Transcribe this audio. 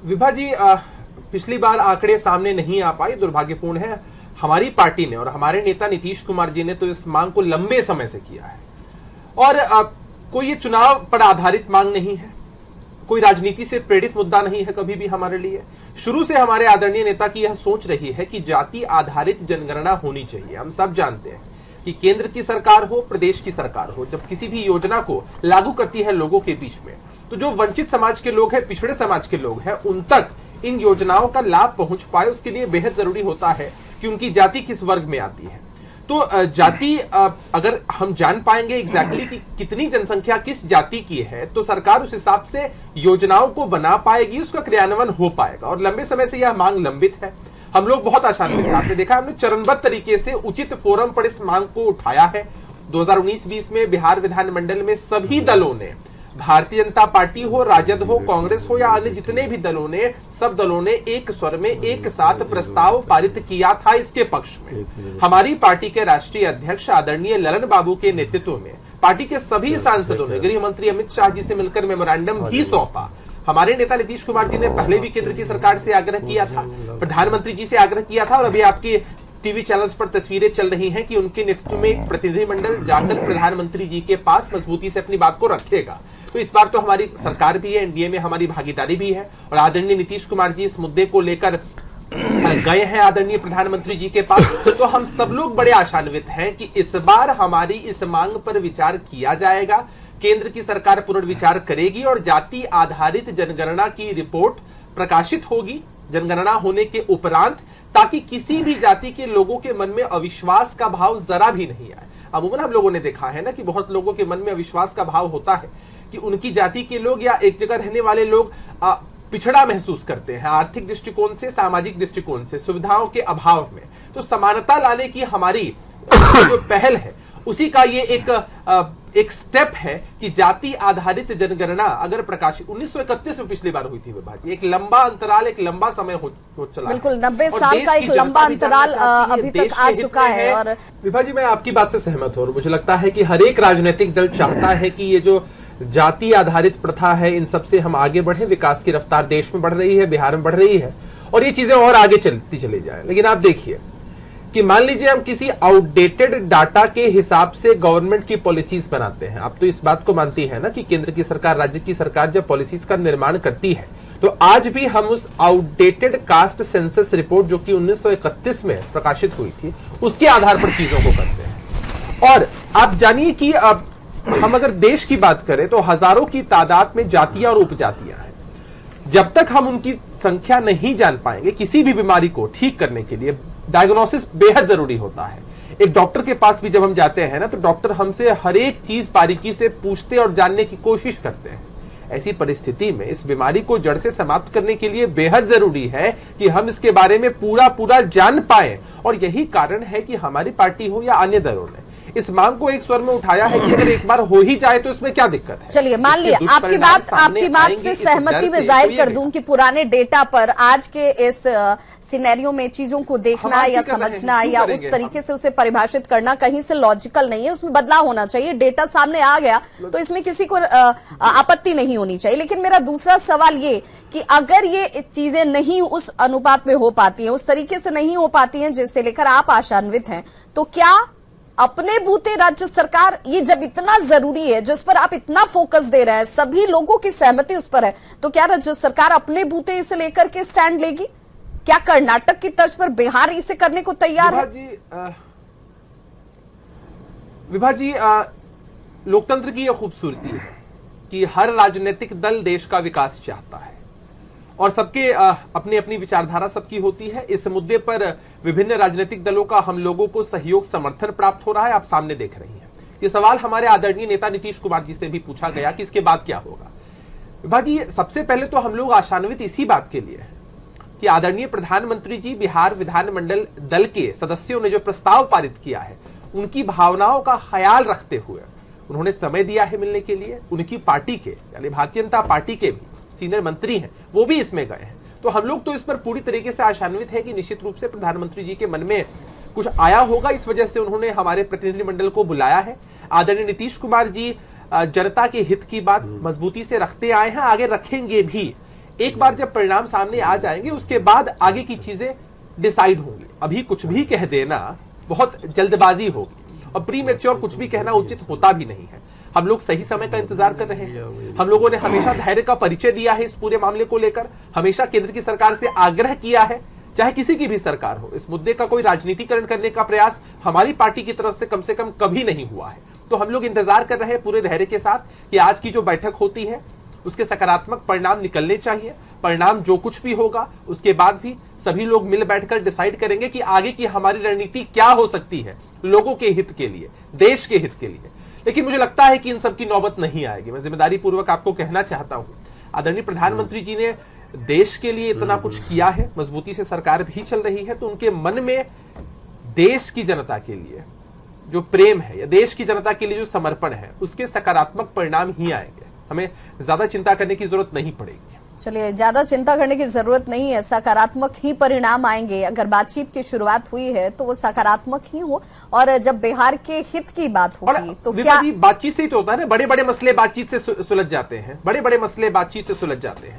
विभा जी, पिछली बार आंकड़े सामने नहीं आ पाए, दुर्भाग्यपूर्ण है। हमारी पार्टी ने और हमारे नेता नीतीश कुमार जी ने तो इस मांग को लंबे समय से किया है और कोई ये चुनाव पर आधारित मांग नहीं है, कोई राजनीति से प्रेरित मुद्दा नहीं है कभी भी हमारे लिए। शुरू से हमारे आदरणीय नेता की यह सोच रही है कि जाति आधारित जनगणना होनी चाहिए। हम सब जानते हैं कि केंद्र की सरकार हो, प्रदेश की सरकार हो, जब किसी भी योजना को लागू करती है लोगों के बीच में, तो जो वंचित समाज के लोग हैं, पिछड़े समाज के लोग हैं, उन तक इन योजनाओं का लाभ पहुंच पाए, उसके लिए बेहद जरूरी होता है कि उनकी जाति किस वर्ग में आती है। तो जाति अगर हम जान पाएंगे एग्जैक्टली कि कितनी जनसंख्या किस जाति की है, तो सरकार उस हिसाब से योजनाओं को बना पाएगी, उसका क्रियान्वयन हो पाएगा। और लंबे समय से यह मांग लंबित है। हम लोग बहुत आसानी से आपने देखा, हमने चरणबद्ध तरीके से उचित फोरम पर इस मांग को उठाया है। 2019-20 में बिहार विधानमंडल में सभी दलों ने, भारतीय जनता पार्टी हो, राजद हो, कांग्रेस हो या अन्य जितने भी दलों ने, सब दलों ने एक स्वर में एक साथ प्रस्ताव पारित किया था इसके पक्ष में। हमारी पार्टी के राष्ट्रीय अध्यक्ष आदरणीय ललन बाबू के नेतृत्व में पार्टी के सभी सांसदों ने गृह मंत्री अमित शाह जी से मिलकर मेमोरेंडम भी सौंपा। हमारे नेता नीतीश कुमार जी ने पहले भी केंद्र की सरकार से आग्रह किया था, प्रधानमंत्री जी से आग्रह किया था और अभी आपकी टीवी चैनल्स पर तस्वीरें चल रही हैं कि उनके नेतृत्व में एक प्रतिनिधिमंडल जाकर प्रधानमंत्री जी के पास मजबूती से अपनी बात को रखेगा। तो इस बार तो हमारी सरकार भी है, एनडीए में हमारी भागीदारी भी है और आदरणीय नीतीश कुमार जी इस मुद्दे को लेकर गए हैं आदरणीय प्रधानमंत्री जी के पास। तो हम सब लोग बड़े आशान्वित हैं कि इस बार हमारी इस मांग पर विचार किया जाएगा, केंद्र की सरकार पुनर्विचार करेगी और जाति आधारित जनगणना की रिपोर्ट प्रकाशित होगी जनगणना होने के उपरांत, ताकि किसी भी जाति के लोगों के मन में अविश्वास का भाव जरा भी नहीं आए। अमूमन हम लोगों ने देखा है ना कि बहुत लोगों के मन में अविश्वास का भाव होता है कि उनकी जाति के लोग या एक जगह रहने वाले लोग पिछड़ा महसूस करते हैं आर्थिक दृष्टिकोण से, सामाजिक दृष्टिकोण से, सुविधाओं के अभाव में। तो समानता लाने की हमारी जो पहल है उसी का ये एक स्टेप है कि जाति आधारित जनगणना अगर प्रकाशित 1931 में पिछली बार हुई थी विभाजी, एक लंबा अंतराल, एक लंबा समय हो चला, बिल्कुल 90 साल का एक लंबा अंतराल अभी तक आ चुका है। और विभाजी, मैं आपकी बात से सहमत हूं और मुझे लगता है कि हर एक राजनीतिक दल चाहता है कि ये जो जाति आधारित प्रथा है इन सबसे हम आगे बढ़े। विकास की रफ्तार देश में बढ़ रही है, बिहार में बढ़ रही है और ये चीजें और आगे चलती चली जाए। लेकिन आप देखिए कि मान लीजिए हम किसी आउटडेटेड डाटा के हिसाब से गवर्नमेंट की पॉलिसीज बनाते हैं। आप तो इस बात को मानती है ना कि केंद्र की सरकार, राज्य की सरकार जब पॉलिसीज का निर्माण करती है तो आज भी हम उस आउटडेटेड कास्ट सेंसस रिपोर्ट जो कि 1931 में प्रकाशित हुई थी उसके आधार पर चीजों को करते हैं। और आप जानिए कि अब हम अगर देश की बात करें तो हजारों की तादाद में जातियां और उपजातियां हैं। जब तक हम उनकी संख्या नहीं जान पाएंगे, किसी भी बीमारी को ठीक करने के लिए डायग्नोसिस बेहद जरूरी होता है। एक डॉक्टर के पास भी जब हम जाते हैं ना तो डॉक्टर हमसे हर एक चीज बारीकी से पूछते और जानने की कोशिश करते हैं। ऐसी परिस्थिति में इस बीमारी को जड़ से समाप्त करने के लिए बेहद जरूरी है कि हम इसके बारे में पूरा जान पाए। और यही कारण है कि हमारी पार्टी हो या अन्य दलों ने इस मांग को एक स्वर में उठाया है कि अगर एक बार हो ही जाए तो इसमें क्या दिक्कत है। चलिए, मान लिया आपकी बात से सहमति में जाहिर कर दूं कि पुराने डेटा पर आज के इस सिनेरियो में चीजों को देखना या समझना या उस तरीके से उसे परिभाषित करना कहीं से लॉजिकल नहीं है, उसमें बदलाव होना चाहिए। डेटा सामने आ गया तो इसमें किसी को आपत्ति नहीं होनी चाहिए। लेकिन मेरा दूसरा सवाल ये कि अगर ये चीजें नहीं उस अनुपात में हो पाती हैं, उस तरीके से नहीं हो पाती हैं जिससे लेकर आप आशान्वित हैं, तो क्या अपने बूते राज्य सरकार, ये जब इतना जरूरी है, जिस पर आप इतना फोकस दे रहे हैं, सभी लोगों की सहमति उस पर है, तो क्या राज्य सरकार अपने बूते इसे लेकर के स्टैंड लेगी? क्या कर्नाटक की तर्ज पर बिहार इसे करने को तैयार है? विभा जी, लोकतंत्र की यह खूबसूरती है कि हर राजनीतिक दल देश का विकास चाहता है और सबके अपनी अपनी विचारधारा सबकी होती है। इस मुद्दे पर विभिन्न राजनीतिक दलों का हम लोगों को सहयोग, समर्थन प्राप्त हो रहा है, आप सामने देख रही हैं। ये सवाल हमारे आदरणीय नेता नीतीश कुमार जी से भी पूछा गया कि इसके बाद क्या होगा। भाजी, सबसे पहले तो हम लोग आशान्वित इसी बात के लिए हैं कि आदरणीय प्रधानमंत्री जी बिहार विधानमंडल दल के सदस्यों ने जो प्रस्ताव पारित किया है उनकी भावनाओं का ख्याल रखते हुए उन्होंने समय दिया है मिलने के लिए। उनकी पार्टी के यानी भारतीय जनता पार्टी के भी सीनियर मंत्री हैं, वो भी इसमें गए हैं। तो हम लोग तो इस पर पूरी तरीके से आशान्वित है कि निश्चित रूप से प्रधानमंत्री जी के मन में कुछ आया होगा, इस वजह से उन्होंने हमारे प्रतिनिधिमंडल को बुलाया है। आदरणीय नीतीश कुमार जी जनता के हित की बात मजबूती से रखते आए हैं, आगे रखेंगे भी। एक बार जब परिणाम सामने आ जाएंगे उसके बाद आगे की चीजें डिसाइड होंगी। अभी कुछ भी कह देना बहुत जल्दबाजी होगी और प्री मैच्योर कुछ भी कहना उचित होता भी नहीं है। हम लोग सही समय का इंतजार कर रहे हैं। हम लोगों ने हमेशा धैर्य का परिचय दिया है इस पूरे मामले को लेकर, हमेशा केंद्र की सरकार से आग्रह किया है, चाहे किसी की भी सरकार हो। इस मुद्दे का कोई राजनीतिकरण करने का प्रयास हमारी पार्टी की तरफ से कम कभी नहीं हुआ है। तो हम लोग इंतजार कर रहे हैं पूरे धैर्य के साथ कि आज की जो बैठक होती है उसके सकारात्मक परिणाम निकलने चाहिए। परिणाम जो कुछ भी होगा उसके बाद भी सभी लोग मिल बैठकर डिसाइड करेंगे कि आगे की हमारी रणनीति क्या हो सकती है लोगों के हित के लिए, देश के हित के लिए। लेकिन मुझे लगता है कि इन सब की नौबत नहीं आएगी। मैं जिम्मेदारी पूर्वक आपको कहना चाहता हूं, आदरणीय प्रधानमंत्री जी ने देश के लिए इतना कुछ किया है, मजबूती से सरकार भी चल रही है, तो उनके मन में देश की जनता के लिए जो प्रेम है या देश की जनता के लिए जो समर्पण है उसके सकारात्मक परिणाम ही आएंगे। हमें ज्यादा चिंता करने की जरूरत नहीं पड़ेगी। चलिए, ज्यादा चिंता करने की जरूरत नहीं है, सकारात्मक ही परिणाम आएंगे। अगर बातचीत की शुरुआत हुई है तो वो सकारात्मक ही हो, और जब बिहार के हित की बात होगी तो क्या बातचीत से ही तो होता है ना। बड़े बड़े मसले बातचीत से सुलझ जाते हैं, बड़े बड़े मसले बातचीत से सुलझ जाते हैं।